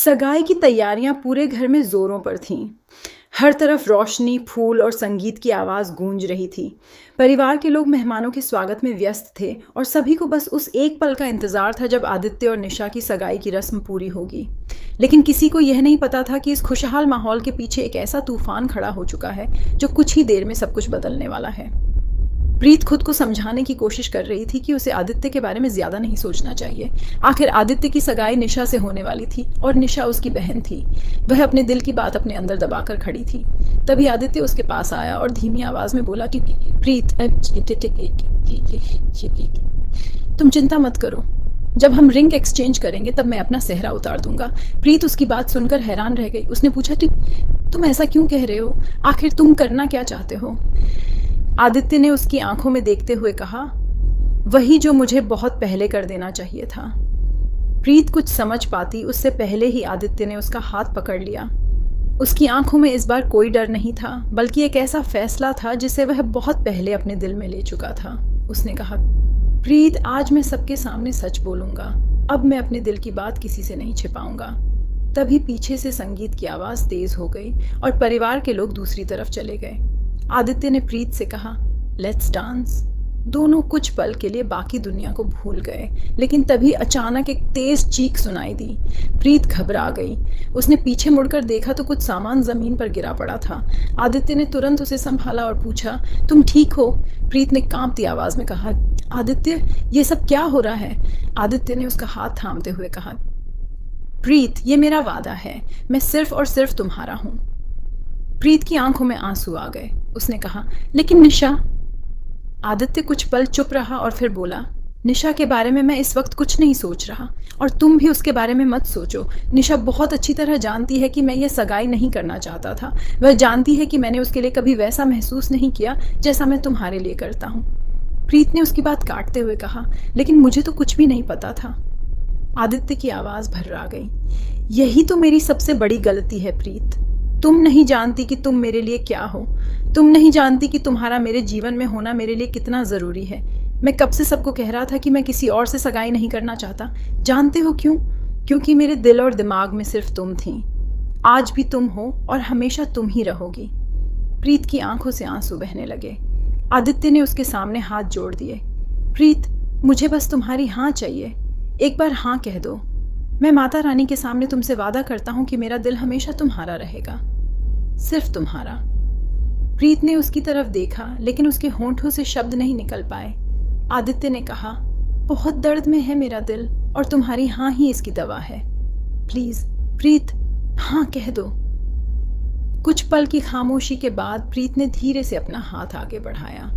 सगाई की तैयारियां पूरे घर में जोरों पर थीं। हर तरफ रोशनी, फूल और संगीत की आवाज़ गूंज रही थी। परिवार के लोग मेहमानों के स्वागत में व्यस्त थे और सभी को बस उस एक पल का इंतज़ार था जब आदित्य और निशा की सगाई की रस्म पूरी होगी। लेकिन किसी को यह नहीं पता था कि इस खुशहाल माहौल के पीछे एक ऐसा तूफान खड़ा हो चुका है जो कुछ ही देर में सब कुछ बदलने वाला है। प्रीत खुद को समझाने की कोशिश कर रही थी कि उसे आदित्य के बारे में ज़्यादा नहीं सोचना चाहिए। आखिर आदित्य की सगाई निशा से होने वाली थी और निशा उसकी बहन थी। वह अपने दिल की बात अपने अंदर दबाकर खड़ी थी। तभी आदित्य उसके पास आया और धीमी आवाज़ में बोला कि प्रीत, तुम चिंता मत करो। जब हम रिंग एक्सचेंज करेंगे तब मैं अपना सेहरा उतार दूंगा। प्रीत उसकी बात सुनकर हैरान रह गई। उसने पूछा, तुम ऐसा क्यों कह रहे हो? आखिर तुम करना क्या चाहते हो? आदित्य ने उसकी आंखों में देखते हुए कहा, वही जो मुझे बहुत पहले कर देना चाहिए था। प्रीत कुछ समझ पाती उससे पहले ही आदित्य ने उसका हाथ पकड़ लिया। उसकी आंखों में इस बार कोई डर नहीं था, बल्कि एक ऐसा फैसला था जिसे वह बहुत पहले अपने दिल में ले चुका था। उसने कहा, प्रीत, आज मैं सबके सामने सच बोलूंगा। अब मैं अपने दिल की बात किसी से नहीं छिपाऊंगा। तभी पीछे से संगीत की आवाज़ तेज हो गई और परिवार के लोग दूसरी तरफ चले गए। आदित्य ने प्रीत से कहा, लेट्स डांस। दोनों कुछ पल के लिए बाकी दुनिया को भूल गए, लेकिन तभी अचानक एक तेज चीख सुनाई दी। प्रीत घबरा गई। उसने पीछे मुड़कर देखा तो कुछ सामान जमीन पर गिरा पड़ा था। आदित्य ने तुरंत उसे संभाला और पूछा, तुम ठीक हो? प्रीत ने कांपती आवाज में कहा, आदित्य, ये सब क्या हो रहा है? आदित्य ने उसका हाथ थामते हुए कहा, प्रीत, ये मेरा वादा है, मैं सिर्फ और सिर्फ तुम्हारा हूं। प्रीत की आंखों में आंसू आ गए। उसने कहा, लेकिन निशा। आदित्य कुछ पल चुप रहा और फिर बोला, निशा के बारे में मैं इस वक्त कुछ नहीं सोच रहा और तुम भी उसके बारे में मत सोचो। निशा बहुत अच्छी तरह जानती है कि मैं ये सगाई नहीं करना चाहता था। वह जानती है कि मैंने उसके लिए कभी वैसा महसूस नहीं किया जैसा मैं तुम्हारे लिए करता हूँ। प्रीत ने उसकी बात काटते हुए कहा, लेकिन मुझे तो कुछ भी नहीं पता था। आदित्य की आवाज़ भर्रा गई। यही तो मेरी सबसे बड़ी गलती है प्रीत। तुम नहीं जानती कि तुम मेरे लिए क्या हो। तुम नहीं जानती कि तुम्हारा मेरे जीवन में होना मेरे लिए कितना ज़रूरी है। मैं कब से सबको कह रहा था कि मैं किसी और से सगाई नहीं करना चाहता। जानते हो क्यों? क्योंकि मेरे दिल और दिमाग में सिर्फ तुम थी। आज भी तुम हो और हमेशा तुम ही रहोगी। प्रीत की आंखों से आंसू बहने लगे। आदित्य ने उसके सामने हाथ जोड़ दिए। प्रीत, मुझे बस तुम्हारी हाँ चाहिए। एक बार हाँ कह दो। मैं माता रानी के सामने तुमसे वादा करता हूँ कि मेरा दिल हमेशा तुम्हारा रहेगा, सिर्फ तुम्हारा। प्रीत ने उसकी तरफ देखा, लेकिन उसके होंठों से शब्द नहीं निकल पाए। आदित्य ने कहा, बहुत दर्द में है मेरा दिल और तुम्हारी हाँ ही इसकी दवा है। प्लीज प्रीत, हाँ कह दो। कुछ पल की खामोशी के बाद प्रीत ने धीरे से अपना हाथ आगे बढ़ाया।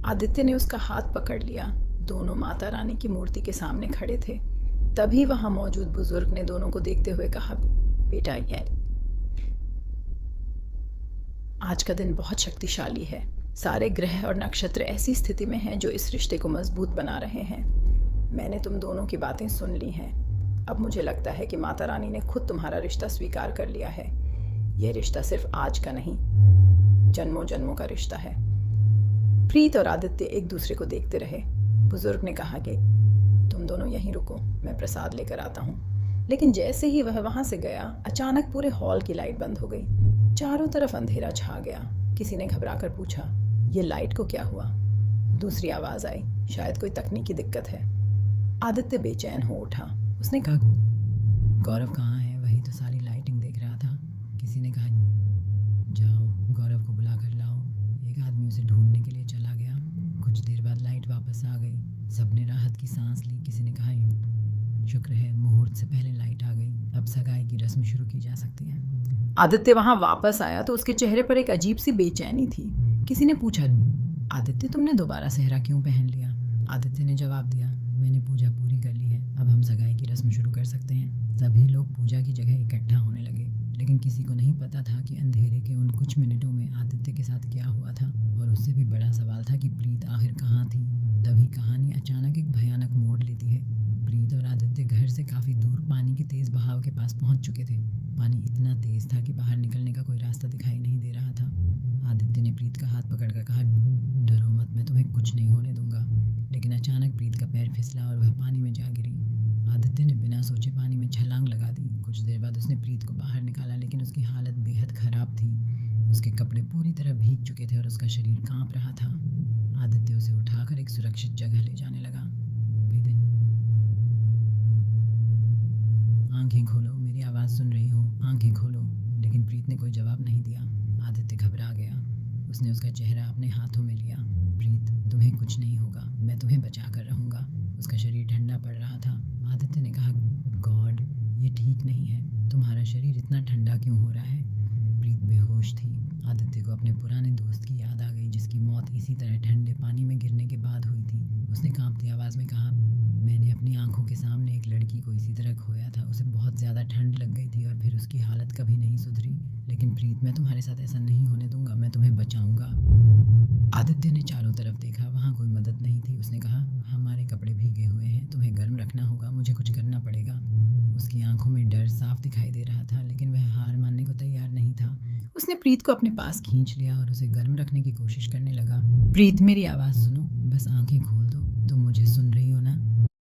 आदित्य ने उसका हाथ पकड़ लिया। दोनों माता रानी की मूर्ति के सामने खड़े थे। तभी वहां मौजूद बुजुर्ग ने दोनों को देखते हुए कहा, बेटा, ये आज का दिन बहुत शक्तिशाली है। सारे ग्रह और नक्षत्र ऐसी स्थिति में हैं जो इस रिश्ते को मजबूत बना रहे हैं। मैंने तुम दोनों की बातें सुन ली हैं। अब मुझे लगता है कि माता रानी ने खुद तुम्हारा रिश्ता स्वीकार कर लिया है। यह रिश्ता सिर्फ आज का नहीं, जन्मों जन्मों का रिश्ता है। प्रीत और आदित्य एक दूसरे को देखते रहे। बुजुर्ग ने कहा कि तुम दोनों यहीं रुको, मैं प्रसाद लेकर आता हूँ। लेकिन जैसे ही वह वहां से गया, अचानक पूरे हॉल की लाइट बंद हो गई। चारों तरफ अंधेरा छा गया। किसी ने घबराकर पूछा, ये लाइट को क्या हुआ? दूसरी आवाज आई, शायद कोई तकनीकी दिक्कत है। आदित्य बेचैन हो उठा। उसने कहा, गौरव कहाँ है? वही तो सारी लाइटिंग देख रहा था। किसी ने कहा, जाओ गौरव को बुला कर लाओ। एक आदमी उसे ढूंढने के लिए चला गया। कुछ देर बाद लाइट वापस आ गई। सबने राहत की सांस ली। किसी ने कहा, शुक्र है मुहूर्त से पहले लाइट आ गई, अब सगाई की रस्म शुरू की जा सकती है। आदित्य वहां वापस आया तो उसके चेहरे पर एक अजीब सी बेचैनी थी। किसी ने पूछा, आदित्य, तुमने दोबारा सेहरा क्यों पहन लिया? आदित्य ने जवाब दिया, मैंने पूजा पूरी कर ली है, अब हम सगाई की रस्म शुरू कर सकते हैं। सभी लोग पूजा की जगह इकट्ठा होने लगे, लेकिन किसी को नहीं पता था कि अंधेरे के उन कुछ मिनटों में आदित्य के साथ क्या हुआ था। और उससे भी बड़ा सवाल था कि प्रीत आखिर कहाँ थी। तभी कहानी अचानक एक भयानक मोड़ लेती है। प्रीत और आदित्य घर से काफ़ी दूर पानी के तेज़ बहाव के पास पहुंच चुके थे। पानी इतना तेज़ था कि बाहर निकलने का कोई रास्ता दिखाई नहीं दे रहा था। आदित्य ने प्रीत का हाथ पकड़कर कहा, डरो मत, मैं तुम्हें कुछ नहीं होने दूंगा। लेकिन अचानक प्रीत का पैर फिसला और वह पानी में जा गिरी। आदित्य ने बिना सोचे पानी में छलांग लगा दी। कुछ देर बाद उसने प्रीत को बाहर निकाला, लेकिन उसकी हालत बेहद ख़राब थी। उसके कपड़े पूरी तरह भीग चुके थे और उसका शरीर कांप रहा था। आदित्य उसे उठाकर एक सुरक्षित जगह ले जाने लगा। आंखें खोलो, मेरी आवाज़ सुन रही हो? आंखें खोलो। लेकिन प्रीत ने कोई जवाब नहीं दिया। आदित्य घबरा गया। उसने उसका चेहरा अपने हाथों में लिया। प्रीत, तुम्हें कुछ नहीं होगा, मैं तुम्हें बचा कर रहूँगा। उसका शरीर ठंडा पड़ रहा था। आदित्य ने कहा, गॉड, ये ठीक नहीं है। तुम्हारा शरीर इतना ठंडा क्यों हो रहा है? प्रीत बेहोश थी। आदित्य को अपने पुराने दोस्त की याद आ गई, जिसकी मौत इसी तरह ठंडे पानी में गिरने के बाद हुई थी। उसने कांपती आवाज़ में कहा, मैंने अपनी आंखों के सामने एक लड़की को इसी तरह खोया था। उसे बहुत ज़्यादा ठंड लग गई थी और फिर उसकी हालत कभी नहीं सुधरी। लेकिन प्रीत, मैं तुम्हारे साथ ऐसा नहीं होने दूंगा, मैं तुम्हें बचाऊंगा। आदित्य ने चारों तरफ देखा, वहाँ कोई मदद नहीं थी। उसने कहा, हमारे कपड़े भीगे हुए हैं, तुम्हें गर्म रखना होगा, मुझे कुछ करना पड़ेगा। उसकी आंखों में डर साफ दिखाई दे रहा था, लेकिन वह हार मानने को तैयार नहीं था। उसने प्रीत को अपने पास खींच लिया और उसे गर्म रखने की कोशिश करने लगा। प्रीत, मेरी आवाज़ सुनो, बस आंखें खोल दो, तुम मुझे सुन रही हो ना?